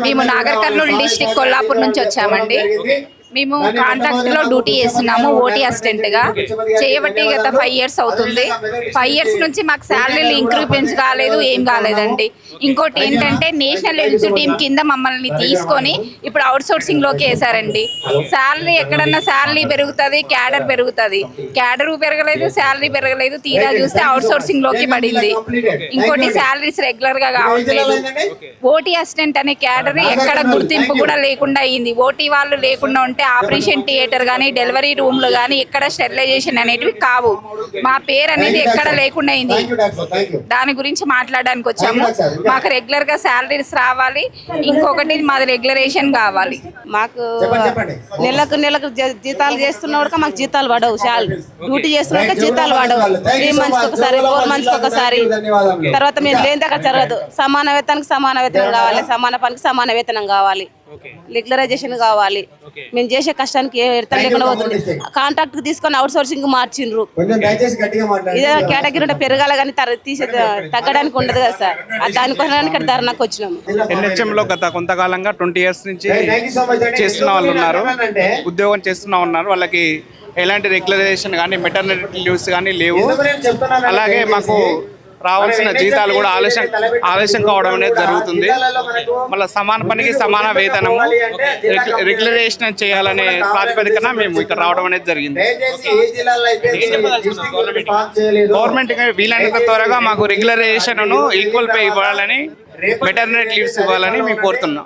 మేము నాగర్ కర్నూలు డిస్ట్రిక్ట్ కొల్లాపూర్ నుంచి వచ్చామండి. మేము కాంట్రాక్ట్ లో డ్యూటీ చేస్తున్నాము ఓటీ అసిస్టెంట్ గా. చేయబట్టి గత 5 years అవుతుంది. 5 years నుంచి మాకు శాలరీలు ఇంక్రిమెంట్స్ కాలేదు, ఏం కాలేదండి. ఇంకోటి ఏంటంటే నేషనల్ హెల్త్ టీమ్ కింద మమ్మల్ని తీసుకొని ఇప్పుడు అవుట్ సోర్సింగ్ లోకి వేసారండి. శాలరీ ఎక్కడన్నా శాలరీ పెరుగుతుంది, క్యాడర్ పెరుగుతుంది. క్యాడర్ పెరగలేదు, శాలరీ పెరగలేదు. తీరా చూస్తే అవుట్ సోర్సింగ్ లోకి పడింది. ఇంకోటి శాలరీస్ రెగ్యులర్ గా కావట్లేదు. ఓటీ అసిస్టెంట్ అనే క్యాడర్ ఎక్కడ గుర్తింపు కూడా లేకుండా అయింది. ఓటీ వాళ్ళు లేకుండా ఉంటే ఆపరేషన్ థియేటర్ కానీ, డెలివరీ రూమ్లు కానీ ఎక్కడ స్టెరిలైజేషన్ అనేటివి కావు. మా పేరు అనేది ఎక్కడ లేకుండా అయింది. దాని గురించి మాట్లాడడానికి వచ్చాము. మాకు రెగ్యులర్ గా శాలరీస్ రావాలి. ఇంకొకటి మాది రెగ్యులరేషన్ కావాలి. మాకు నెలకు జీతాలు చేస్తున్నవాడు మాకు జీతాలు పడవు. డ్యూటీ చేస్తున్నా జీతాలు పడవు. 3 months ఒకసారి, 4 months ఒకసారి. తర్వాత మేము లేని దగ్గర జరగదు. సమాన వేతనానికి సమాన వేతనం కావాలి, సమాన పనికి సమాన వేతనం కావాలి, రెగ్యులరైజేషన్ కావాలి. మేము చేసే కష్టానికి ఏ ఎడతం లేకుండా పోతుంది. కాంట్రాక్ట్ తీసుకొని అవుట్ సోర్సింగ్ మార్చిండ్రు. ఇదే కేటగిరీ ఉంటే పెరగాల కానీ తీసే తగ్గడానికి ఉండదు కదా సార్. దానికోసం ఇక్కడ ధర్నాకు వచ్చినాము. NHM లో గత కొంతకాలంగా 20 years నుంచి చేస్తున్న వాళ్ళు ఉన్నారు, ఉద్యోగం చేస్తున్న ఉన్నారు. వాళ్ళకి ఎలాంటి రెగ్యులరైజేషన్ కానీ, మెటర్నిటీ లీవ్స్ కానీ లేవు. అలాగే మాకు రావాల్సిన జీతాలు కూడా ఆలస్యం కావడం అనేది జరుగుతుంది. మళ్ళీ సమాన పనికి సమాన వేతనము, రెగ్యులరైజేషన్ చేయాలనే ప్రాతిపదికన మేము ఇక్కడ రావడం అనేది జరిగింది. గవర్నమెంట్ వీలైనంత త్వరగా మాకు రెగ్యులరైజేషన్ ఈక్వల్ పే ఇవ్వాలని, మెటర్నిటీ లీవ్స్ ఇవ్వాలని మేము కోరుతున్నాం.